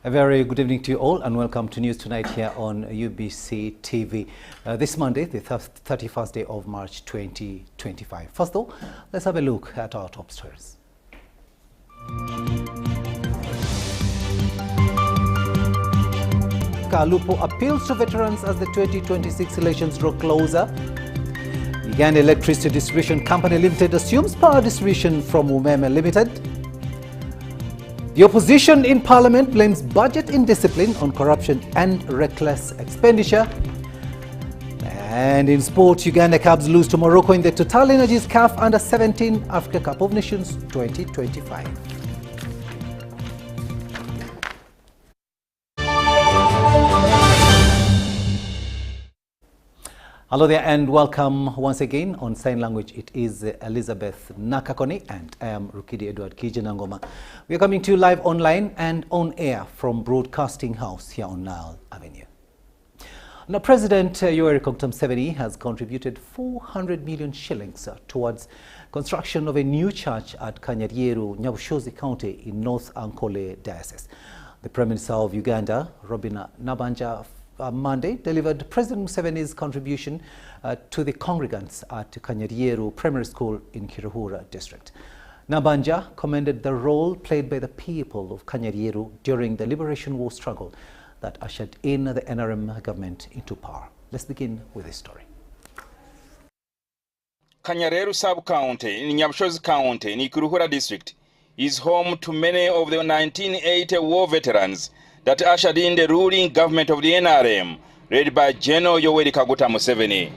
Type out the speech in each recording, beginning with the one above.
A very good evening to you all and welcome to News Tonight here on UBC TV. This Monday, the 31st day of March 2025. First though, let's have a look at our top stories. Kalupo appeals to veterans as the 2026 elections draw closer. Uganda Electricity Distribution Company Limited assumes power distribution from Umeme Limited. The opposition in Parliament blames budget indiscipline on corruption and reckless expenditure. And in sport, Uganda Cubs lose to Morocco in the Total Energies CAF Under-17 Africa Cup of Nations 2025. Hello there and welcome once again. On sign language, it is Elizabeth Nakakoni and I am Rukidi Edward Kijanangoma. We are coming to you live online and on air from Broadcasting House here on Nile Avenue. Now, President Yoweri Museveni has contributed 400 million shillings towards construction of a new church at Kanyarieru, Nyabushozi County in North Ankole Diocese. The Prime Minister of Uganda, Robina Nabanja, Monday delivered President Museveni's contribution to the congregants at Kanyarieru Primary School in Kiruhura district. Nabanja commended the role played by the people of Kanyarieru during the Liberation War struggle that ushered in the NRM government into power. Let's begin with this story. Kanyarieru sub-county in Nyabushozi County in Kiruhura district is home to many of the 1980 war veterans that ushered in the ruling government of the NRM, led by General Yoweri Kaguta Museveni.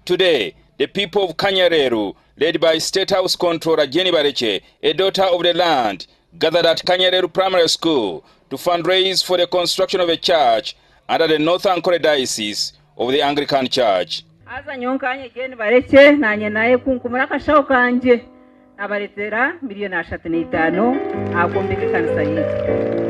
Today, the people of Kanyarieru, led by State House Controller Jenny Bareche, a daughter of the land, gathered at Kanyarieru Primary School to fundraise for the construction of a church under the North Ankole Diocese of the Anglican Church. Aza nyonkanye Jenny Bareche nanye naye kunkumura kashaho kanje abaretera miliyoni 35 agombeke kanisa yetu.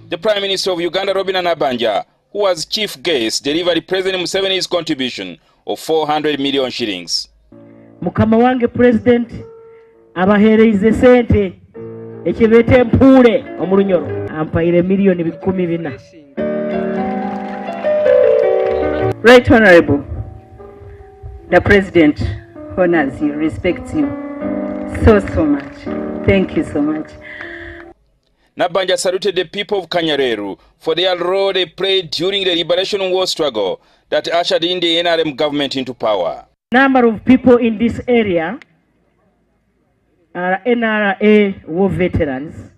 The Prime Minister of Uganda, Robina Nabanja, who was chief guest, delivered President Museveni's contribution of 400 million shillings. Mukama wange President abahereze sente ekibete mpule omulunyoro ampaire miliyoni 14. Right Honorable, the President honors you, respects you so much. Thank you so much. Nabanja saluted the people of Kanyarieru for their role they played during the Liberation War struggle that ushered in the NRM government into power. Number of people in this area are NRA war veterans.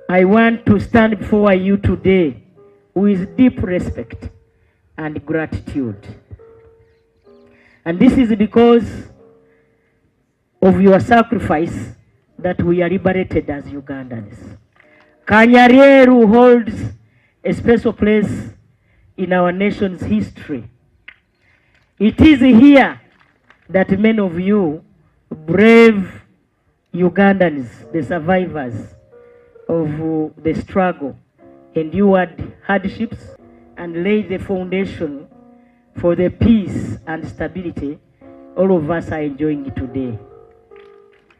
I want to stand before you today with deep respect and gratitude. And this is because of your sacrifice that we are liberated as Ugandans. Kanyarieru holds a special place in our nation's history. It is here that many of you brave Ugandans, the survivors of the struggle, endured hardships and laid the foundation for the peace and stability all of us are enjoying today.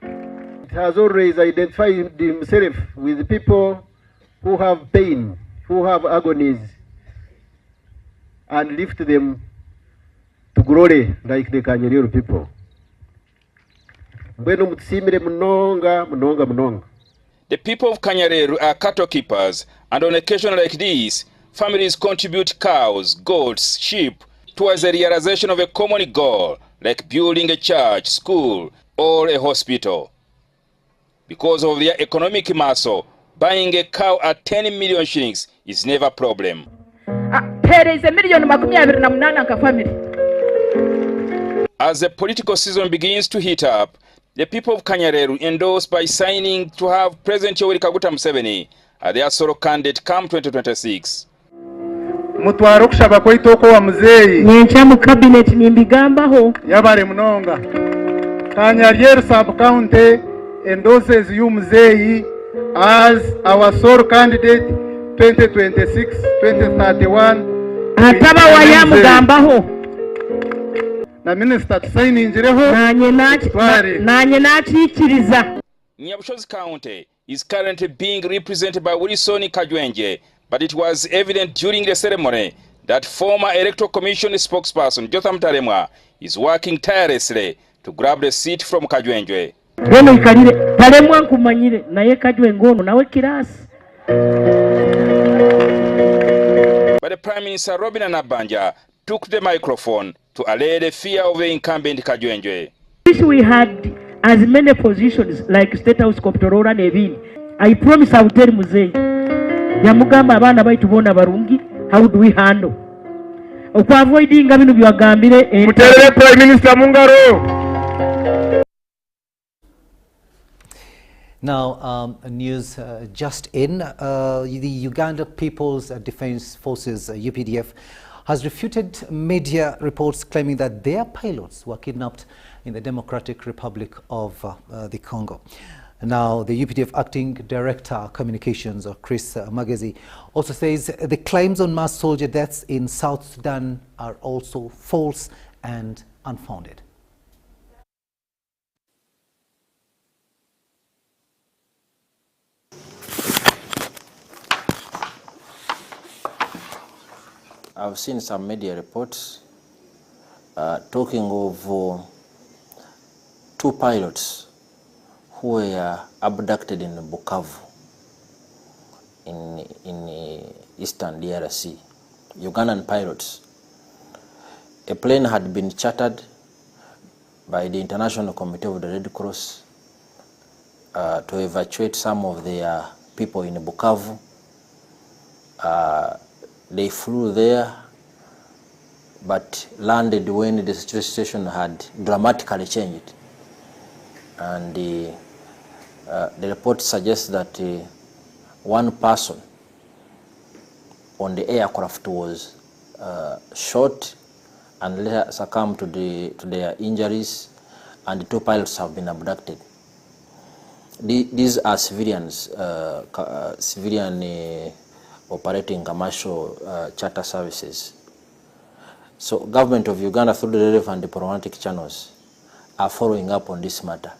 It has always identified himself with people who have pain, who have agonies, and lift them to glory like the Kanyarieru people. The people of Kanyarieru are cattle keepers, and on occasions like this, families contribute cows, goats, sheep towards the realization of a common goal, like building a church, school, or a hospital. Because of their economic muscle, buying a cow at 10 million shillings is never a problem. As the political season begins to heat up, the people of Kanyarieru endorse by signing to have President Yoweri Kaguta Museveni as their solo candidate come 2026. Mutwaro kushaba kwaitoko wa muzeyi Nyencha mu cabinet nimbigambaho yabale munonga Kanyarieru sub-county endorses you muzeyi as our sole candidate 2026-2031. Ataba wayamugambaho na minister tusayiningireho nanye nakikiriza. Nyabushozi County is currently being represented by Wilson Kajwenje, but it was evident during the ceremony that former Electoral Commission spokesperson Jotham Talemwa is working tirelessly to grab the seat from Kajwenje. Bono ikalire Talemwa nkumanyire naye Kajwenje ono nawe kirasi. But the Prime Minister Robin Anabanja took the microphone to allay the fear of the incumbent Kajwenje. Wish we had as many positions like State House Koptorora Nevin. I promise I will tell Muzeyi. Yamugamba abana baitu bona barungi, how do we handle? Okwa avoidinga bino byagambire Mutere Prime Minister Mungaro. Now, news just in. The Uganda People's Defense Forces, UPDF, has refuted media reports claiming that their pilots were kidnapped in the Democratic Republic of the Congo. Now, the UPDF Acting Director Communications, Chris Magezi, also says the claims on mass soldier deaths in South Sudan are also false and unfounded. I've seen some media reports talking of 2 pilots who were abducted in Bukavu, in eastern DRC, Ugandan pilots. A plane had been chartered by the International Committee of the Red Cross to evacuate some of their people in Bukavu. They flew there, but landed when the situation had dramatically changed. And the report suggests that one person on the aircraft was shot and later succumbed to their injuries, and the 2 pilots have been abducted. These are civilians, operating commercial charter services. So government of Uganda, through the relevant diplomatic channels, are following up on this matter.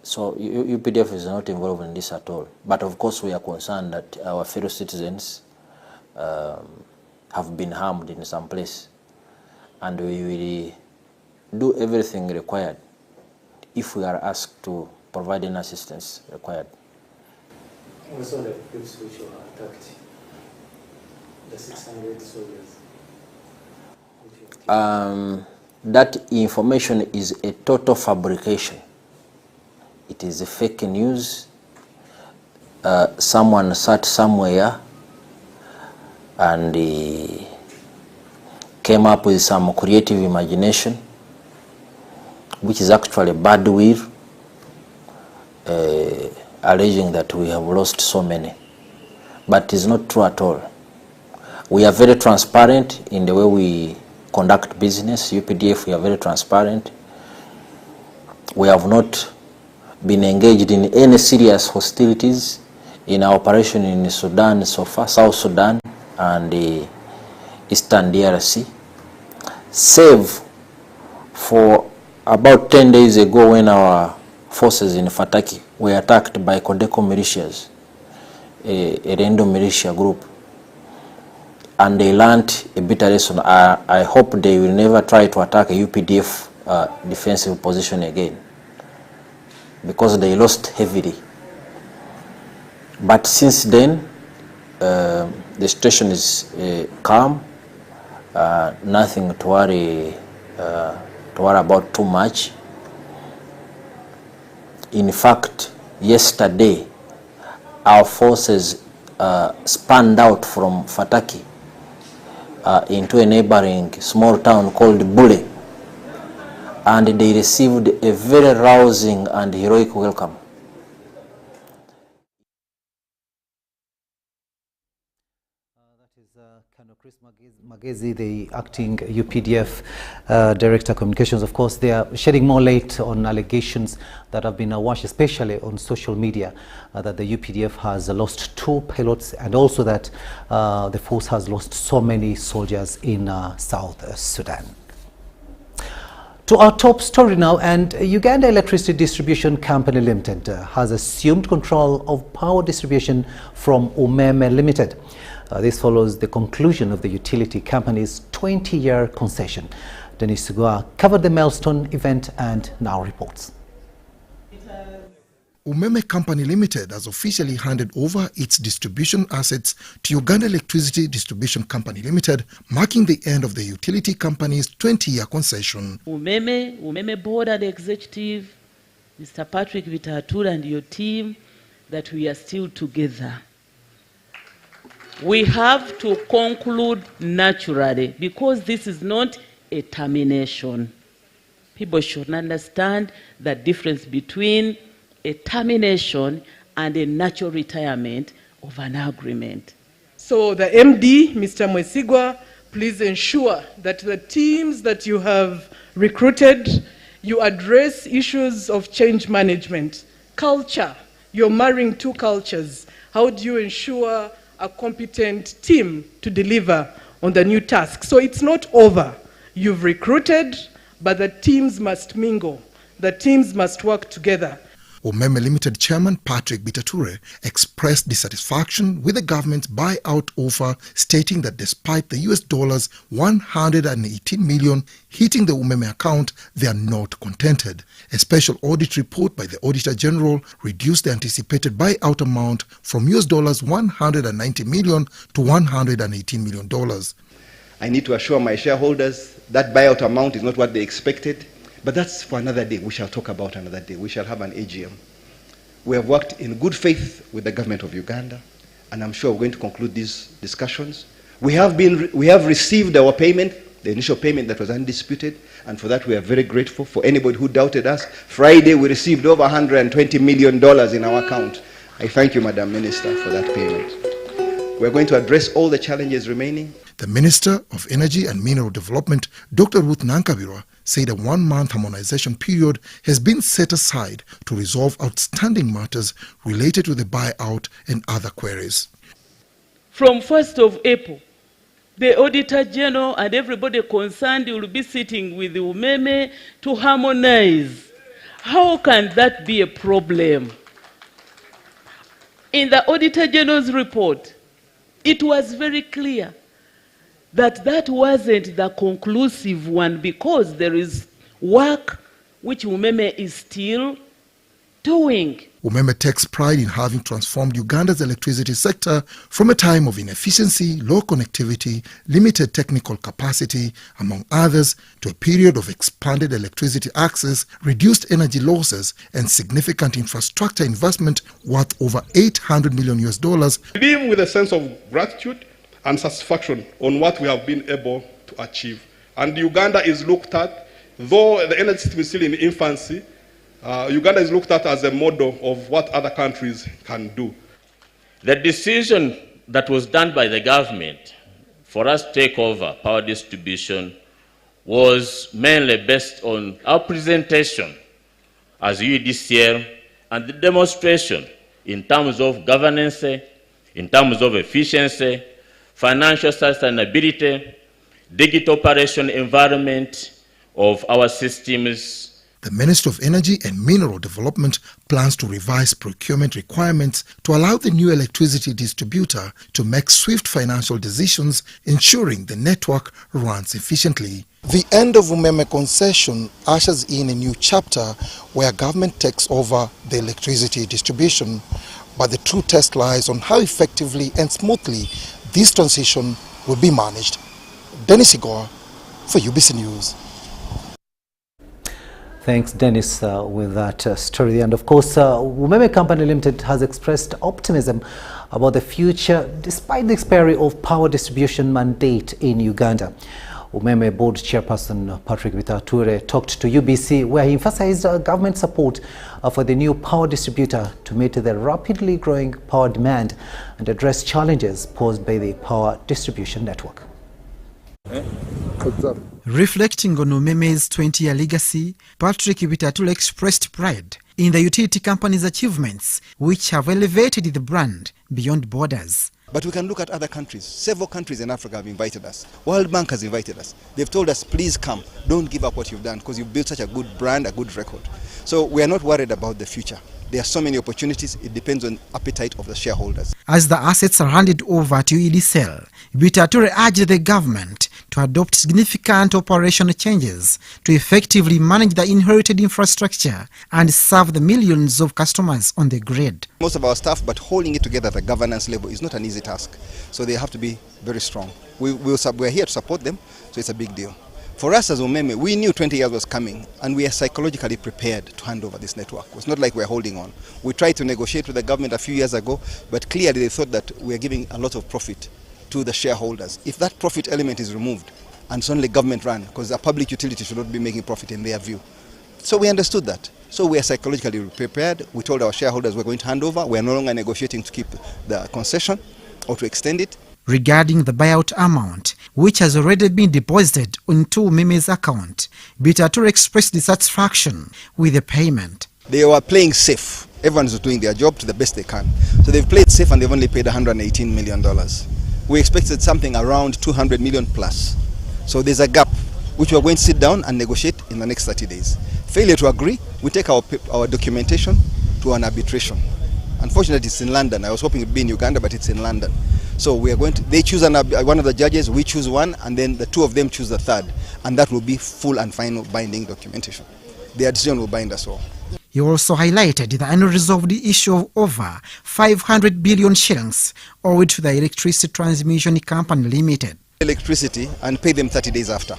So UPDF is not involved in this at all. But of course we are concerned that our fellow citizens have been harmed in some place. And we will do everything required if we are asked to provide any assistance required. What are the groups which were attacked? The 600 soldiers? That information is a total fabrication. It is a fake news. Someone sat somewhere and came up with some creative imagination, which is actually badwill, alleging that we have lost so many. But it's not true at all. We are very transparent in the way we conduct business. UPDF, we are very transparent. We have not been engaged in any serious hostilities in our operation in Sudan so far, South Sudan and the Eastern DRC, save for about 10 days ago when our forces in Fataki were attacked by Codeco militias, a random militia group, and they learned a bitter lesson. I hope they will never try to attack a UPDF defensive position again, because they lost heavily. But since then, the situation is calm, nothing to worry about too much. In fact, yesterday, our forces spanned out from Fataki into a neighboring small town called Bule, and they received a very rousing and heroic welcome. That is Colonel Chris Magezi, the acting UPDF Director Communications. Of course, they are shedding more light on allegations that have been awash, especially on social media, that the UPDF has lost 2 pilots, and also that the force has lost so many soldiers in South Sudan. To our top story now, and Uganda Electricity Distribution Company Limited has assumed control of power distribution from Umeme Limited. This follows the conclusion of the utility company's 20-year concession. Dennis Sugua covered the milestone event and now reports. Umeme Company Limited has officially handed over its distribution assets to Uganda Electricity Distribution Company Limited, marking the end of the utility company's 20-year concession. Umeme board and executive, Mr. Patrick Vitatura and your team, that we are still together. We have to conclude naturally, because this is not a termination. People should understand the difference between a termination and a natural retirement of an agreement. So the MD, Mr. Mwesigwa, please ensure that the teams that you have recruited, you address issues of change management, culture. You're marrying 2 cultures. How do you ensure a competent team to deliver on the new task? So it's not over. You've recruited, but the teams must mingle. The teams must work together. Umeme Limited Chairman Patrick Bitature expressed dissatisfaction with the government's buyout offer, stating that despite the US dollars 118 million hitting the Umeme account, they are not contented. A special audit report by the Auditor General reduced the anticipated buyout amount from US dollars 190 million to $118 million. I need to assure my shareholders that buyout amount is not what they expected. But that's for another day. We shall talk about another day. We shall have an AGM. We have worked in good faith with the government of Uganda, and I'm sure we're going to conclude these discussions. We have received our payment, the initial payment that was undisputed, and for that we are very grateful. For anybody who doubted us, Friday we received over $120 million in our account. I thank you, Madam Minister, for that payment. We're going to address all the challenges remaining. The Minister of Energy and Mineral Development, Dr. Ruth Nankabirwa, said a 1-month harmonization period has been set aside to resolve outstanding matters related to the buyout and other queries. From 1st of April, the Auditor General and everybody concerned will be sitting with the Umeme to harmonize. How can that be a problem? In the Auditor General's report, it was very clear that that wasn't the conclusive one, because there is work which Umeme is still doing. Umeme takes pride in having transformed Uganda's electricity sector from a time of inefficiency, low connectivity, limited technical capacity, among others, to a period of expanded electricity access, reduced energy losses, and significant infrastructure investment worth over $800 million. Live with a sense of gratitude and satisfaction on what we have been able to achieve. And Uganda is looked at, though the energy system is still in infancy, Uganda is looked at as a model of what other countries can do. The decision that was done by the government for us to take over power distribution was mainly based on our presentation as UDCL and the demonstration in terms of governance, in terms of efficiency, financial sustainability, digital operation environment of our systems. The Minister of Energy and Mineral Development plans to revise procurement requirements to allow the new electricity distributor to make swift financial decisions, ensuring the network runs efficiently. The end of Umeme concession ushers in a new chapter where government takes over the electricity distribution. But the true test lies on how effectively and smoothly this transition will be managed. Dennis Igor for UBC News. Thanks, Dennis, with that story. And of course, Umeme Company Limited has expressed optimism about the future despite the expiry of power distribution mandate in Uganda. Umeme board chairperson Patrick Bitature talked to UBC, where he emphasized government support for the new power distributor to meet the rapidly growing power demand and address challenges posed by the power distribution network. Reflecting on Umeme's 20-year legacy, Patrick Bitature expressed pride in the utility company's achievements, which have elevated the brand beyond borders. But we can look at other countries. Several countries in Africa have invited us. World Bank has invited us. They've told us, please come, don't give up what you've done, because you've built such a good brand, a good record. So we are not worried about the future. There are so many opportunities. It depends on appetite of the shareholders. As the assets are handed over to UDCL, Bitature urged the government to adopt significant operational changes to effectively manage the inherited infrastructure and serve the millions of customers on the grid. Most of our staff, but holding it together at the governance level is not an easy task. So they have to be very strong. We're here to support them, so it's a big deal. For us as Umeme, we knew 20 years was coming, and we are psychologically prepared to hand over this network. It's not like we're holding on. We tried to negotiate with the government a few years ago, but clearly they thought that we're giving a lot of profit to the shareholders. If that profit element is removed, and it's only government run, because a public utility should not be making profit in their view. So we understood that. So we are psychologically prepared. We told our shareholders we're going to hand over. We're no longer negotiating to keep the concession or to extend it. Regarding the buyout amount, which has already been deposited into Umeme's account, Bitature expressed dissatisfaction with the payment. They were playing safe. Everyone's doing their job to the best they can. So they've played safe and they've only paid $118 million. We expected something around 200 million plus. So there's a gap, which we're going to sit down and negotiate in the next 30 days. Failure to agree, we take our documentation to an arbitration. Unfortunately, it's in London. I was hoping it would be in Uganda, but it's in London. So we are going to, they choose one of the judges, we choose one, and then the two of them choose the third. And that will be full and final binding documentation. Their decision will bind us all. He also highlighted the unresolved issue of over 500 billion shillings owed to the Electricity Transmission Company Limited. Electricity and pay them 30 days after.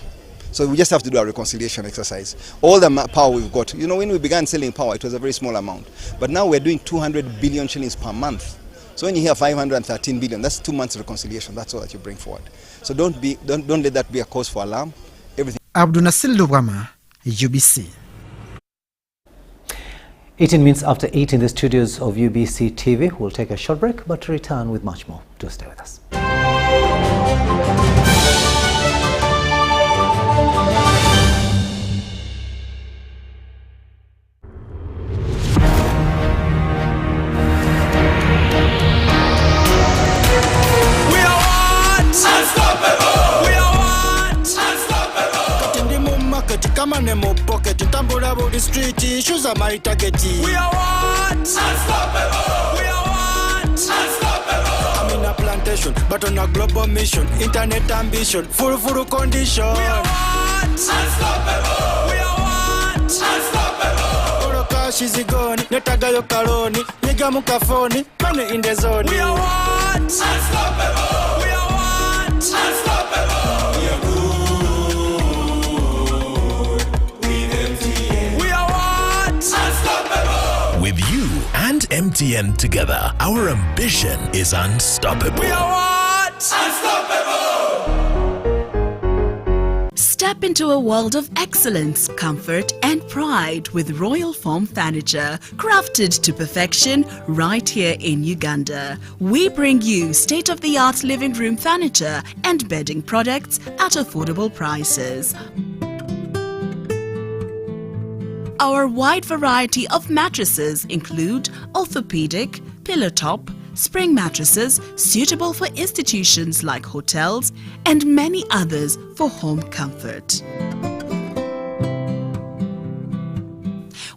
So we just have to do a reconciliation exercise. All the power we've got, you know, when we began selling power, it was a very small amount. But now we're doing 200 billion shillings per month. So when you hear 513 billion, that's 2 months reconciliation. That's all that you bring forward. So don't let that be a cause for alarm. Everything. Abdul Nasil Lubama, UBC. 18 minutes after 8 in the studios of UBC TV. We'll take a short break, but return with much more. Do stay with us. Street issues are my target. We are what? Unstoppable. We are what? Unstoppable. I'm in a plantation, but on a global mission. Internet ambition, full condition. We are what? Unstoppable. We are what? Unstoppable. Oro cash is gone. Netagayo kaloni. Niga mukafoni. Money in the zone. We are what? Unstoppable. We are what? Unstoppable. We are good. With you and MTN together, our ambition is unstoppable. We are what? Unstoppable. Step into a world of excellence, comfort and pride with Royal Form Furniture, crafted to perfection right here in Uganda. We bring you state-of-the-art living room furniture and bedding products at affordable prices. Our wide variety of mattresses include orthopedic, pillow top, spring mattresses suitable for institutions like hotels and many others for home comfort.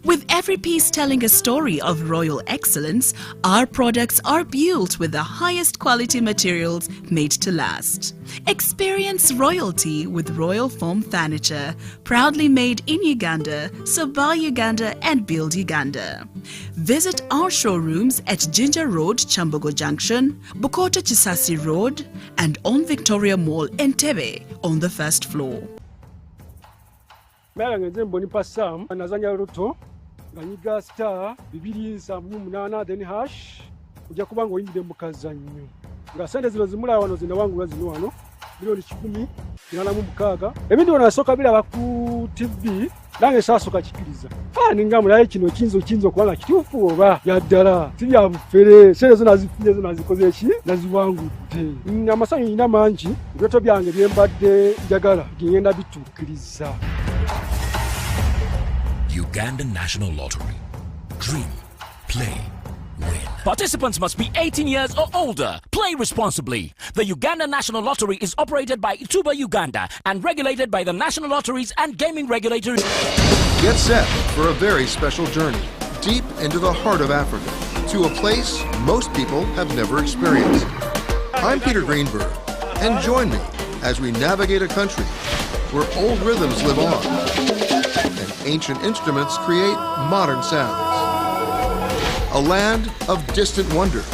With every piece telling a story of royal excellence, our products are built with the highest quality materials made to last. Experience royalty with Royal Form Furniture, proudly made in Uganda, so buy Uganda and build Uganda. Visit our showrooms at Ginger Road, Chambogo Junction, Bukoto Chisasi Road, and on Victoria Mall, Entebbe, on the first floor. Ganyiga star 278 then hash ujja kuba ng'oyingidde mu kazannyo nga sente zino zimula wano zinawangulwa zino wano milioni 10,86 ebintu bino nasooka biraba ku TV nange saasoka kikiriza ninga mulaye kino kiyinza okuba nga kituufu oba yaddala si bya bufere sente zo nazifunye zo nazikoze ki naziwangudde amasanyu nina mangi ebyoto byange byembadde njagala ngenda bituukiriza. Ugandan National Lottery. Dream, play, win. Participants must be 18 years or older. Play responsibly. The Ugandan National Lottery is operated by Ituba Uganda and regulated by the National Lotteries and Gaming Regulators. Get set for a very special journey deep into the heart of Africa to a place most people have never experienced. I'm Peter Greenberg, and join me as we navigate a country where old rhythms live on. Ancient instruments create modern sounds. A land of distant wonders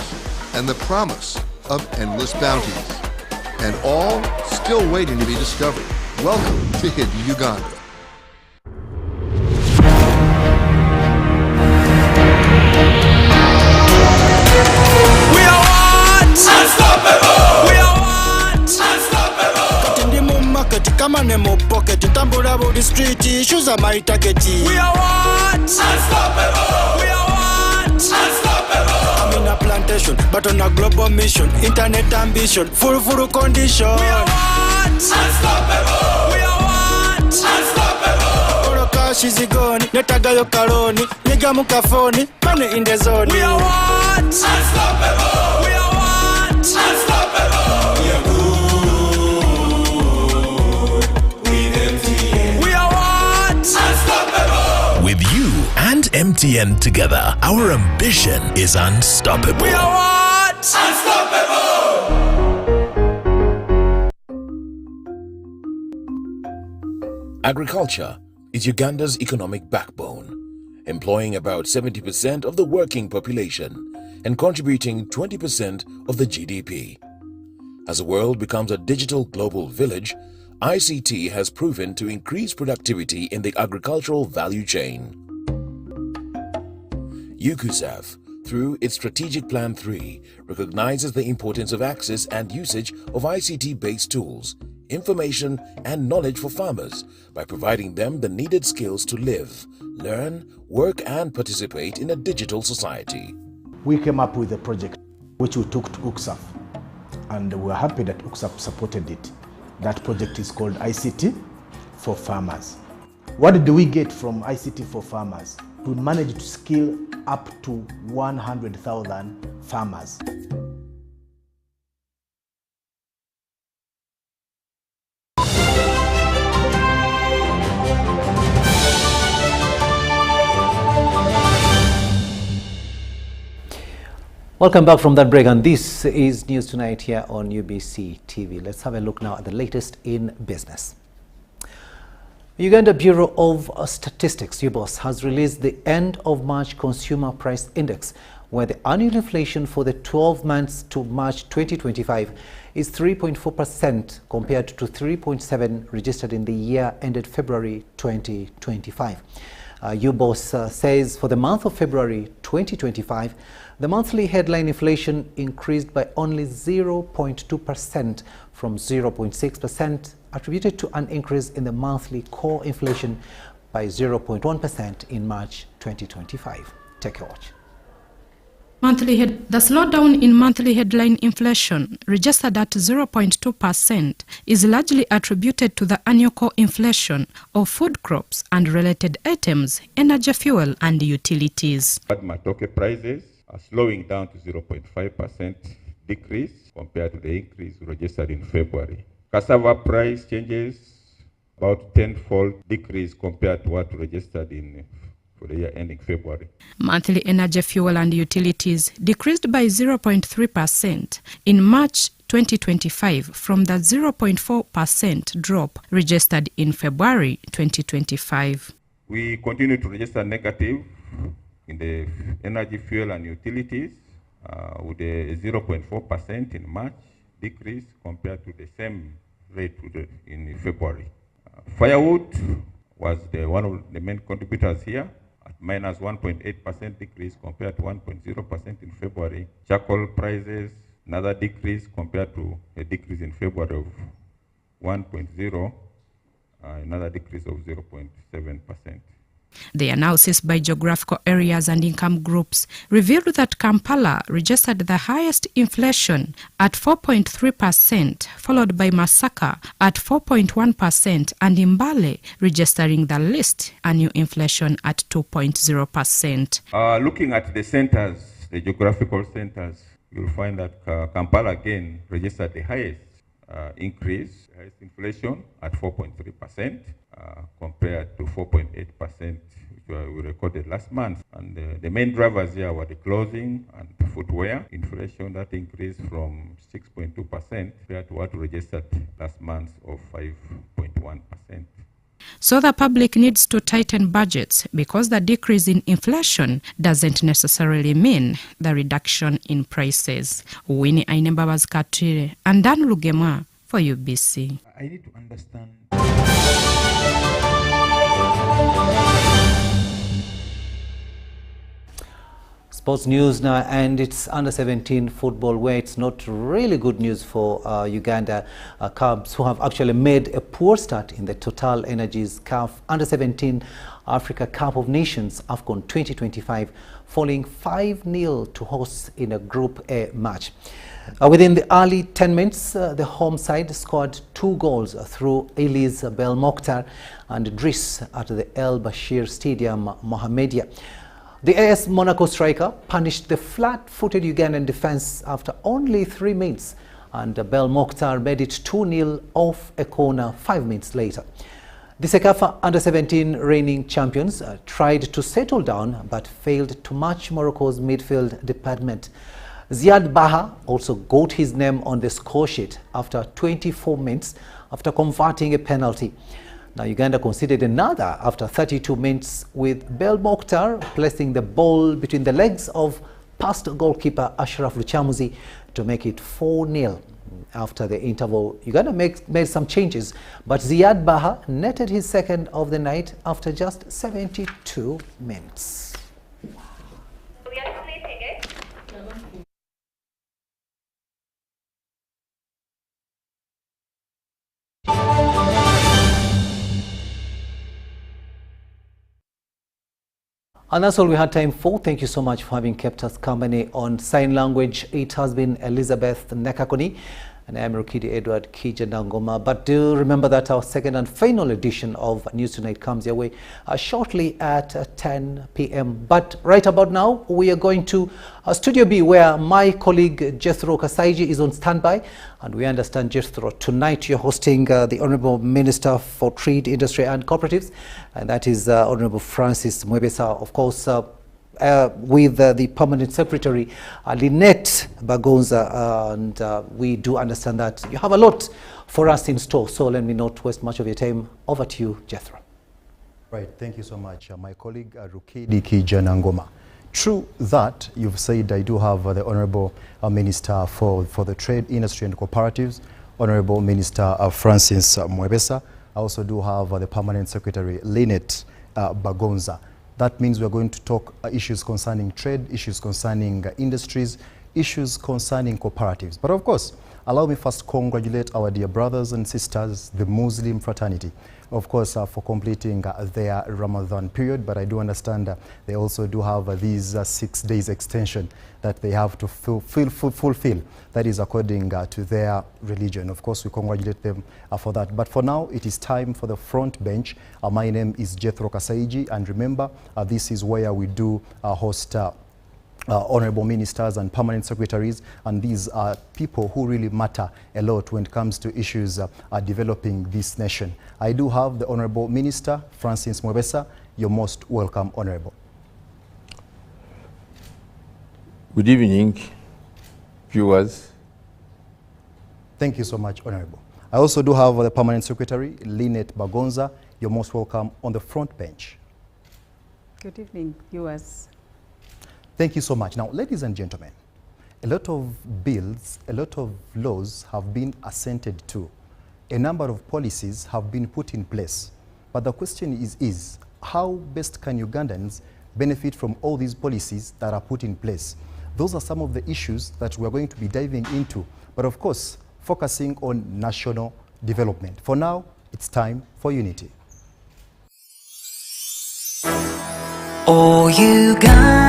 and the promise of endless bounties. And all still waiting to be discovered. Welcome to Hidden Uganda. We are what? Unstoppable! We are what? Unstoppable! Come on, mo pocket, tambula body street, issues are my target. We are what? Unstoppable! We are what? Unstoppable! I'm in a plantation, but on a global mission, internet ambition, full condition. We are what? Unstoppable! We are what? Unstoppable! All cash is gone, netagayo kaloni, nigga mukafoni, money in the zone. We are what? Unstoppable! We are what? Unstoppable! We are good. With you and MTN together, our ambition is unstoppable. We are what? Unstoppable! Agriculture is Uganda's economic backbone, employing about 70% of the working population and contributing 20% of the GDP. As the world becomes a digital global village, ICT has proven to increase productivity in the agricultural value chain. UPDF, through its Strategic Plan 3, recognizes the importance of access and usage of ICT-based tools, information and knowledge for farmers by providing them the needed skills to live, learn, work and participate in a digital society. We came up with a project which we took to UPDF, and we're happy that UPDF supported it. That project is called ICT for Farmers. What do we get from ICT for Farmers? We managed to skill up to 100,000 farmers. Welcome back from that break, and this is News Tonight here on UBC TV. Let's have a look now at the latest in business. Uganda Bureau of Statistics, UBOS, has released the end of March Consumer Price Index, where the annual inflation for the 12 months to March 2025 is 3.4% compared to 3.7% registered in the year ended February 2025. UBOS says for the month of February 2025, the monthly headline inflation increased by only 0.2% from 0.6% attributed to an increase in the monthly core inflation by 0.1% in March 2025. Take a watch. The slowdown in monthly headline inflation, registered at 0.2%, is largely attributed to the annual core inflation of food crops and related items, energy, fuel, and utilities. Matoke prices are slowing down to 0.5% decrease compared to the increase registered in February. Cassava price changes about tenfold decrease compared to what registered for the year ending February. Monthly energy, fuel, and utilities decreased by 0.3% in March 2025 from the 0.4% drop registered in February 2025. We continue to register negative in the energy, fuel, and utilities with a 0.4% in March decrease compared to the same rate in February. Firewood was one of the main contributors here, at minus 1.8% decrease compared to 1.0% in February. Charcoal prices, another decrease compared to a decrease in February of 1.0, another decrease of 0.7%. The analysis by geographical areas and income groups revealed that Kampala registered the highest inflation at 4.3%, followed by Masaka at 4.1%, and Mbale registering the least annual inflation at 2.0%. Looking at the centers, the geographical centers, you'll find that Kampala again registered the highest increase, highest inflation at 4.3%. Compared to 4.8% which we recorded last month. And the main drivers here were the clothing and the footwear inflation that increased from 6.2% compared to what we registered last month of 5.1%. So the public needs to tighten budgets because the decrease in inflation doesn't necessarily mean the reduction in prices. Winnie Ainembabaz Katire and Dan Lugema for UBC. I need to understand. Sports news now, and it's under-17 football, where it's not really good news for Uganda Cubs, who have actually made a poor start in the Total Energies CAF under-17 Africa Cup of Nations AFCON 2025, falling 5-0 to hosts in a Group A match. Within the early 10 minutes, the home side scored 2 goals through Elise Bel Mokhtar and Driss at the El Bashir Stadium, Mohammedia. The AS Monaco striker punished the flat-footed Ugandan defense after only 3 minutes, and Bel Mokhtar made it 2-0 off a corner 5 minutes later. The CECAFA under-17 reigning champions tried to settle down but failed to match Morocco's midfield department. Ziad Baha also got his name on the score sheet after 24 minutes after converting a penalty. Now Uganda conceded another after 32 minutes, with Bel Mokhtar placing the ball between the legs of past goalkeeper Ashraf Luchamuzi to make it 4-0. After the interval, Uganda made some changes, but Ziad Baha netted his second of the night after just 72 minutes. And that's all we had time for. Thank you so much for having kept us company on sign language. It has been Elizabeth Nakakoni, and I am Rukidi Edward Kijanangoma. But do remember that our second and final edition of News Tonight comes your way shortly at 10 p.m. But right about now, we are going to Studio B, where my colleague Jethro Kasaiji is on standby. And we understand, Jethro, tonight you're hosting the Honourable Minister for Trade, Industry and Cooperatives, and that is Honourable Francis Mwebesa, of course, with the Permanent Secretary, Lynette Bagonza, and we do understand that you have a lot for us in store. So let me not waste much of your time. Over to you, Jethro. Right, thank you so much. My colleague Rukidi Kijanangoma. True that you've said, I do have the Honourable Minister for the Trade, Industry and Cooperatives, Honourable Minister Francis Mwebesa. I also do have the Permanent Secretary, Lynette Bagonza. That means we're going to talk issues concerning trade, issues concerning industries, issues concerning cooperatives. But of course, allow me first congratulate our dear brothers and sisters, the Muslim fraternity, of course, for completing their Ramadan period. But I do understand they also do have these 6 days extension that they have to fulfill. That is according to their religion. Of course, we congratulate them for that. But for now, it is time for the front bench. My name is Jethro Kasaiji, and remember, this is where we do host honorable ministers and permanent secretaries, and these are people who really matter a lot when it comes to issues developing this nation. I do have the Honorable Minister, Francis Mwebesa. You're most welcome, Honorable. Good evening, viewers. Thank you so much, Honorable. I also do have the Permanent Secretary, Lynette Bagonza. You're most welcome on the front bench. Good evening, viewers. Thank you so much. Now, ladies and gentlemen, a lot of bills, a lot of laws have been assented to. A number of policies have been put in place. But the question is how best can Ugandans benefit from all these policies that are put in place? Those are some of the issues that we're going to be diving into. But of course, focusing on national development. For now, it's time for unity. Oh, Uganda.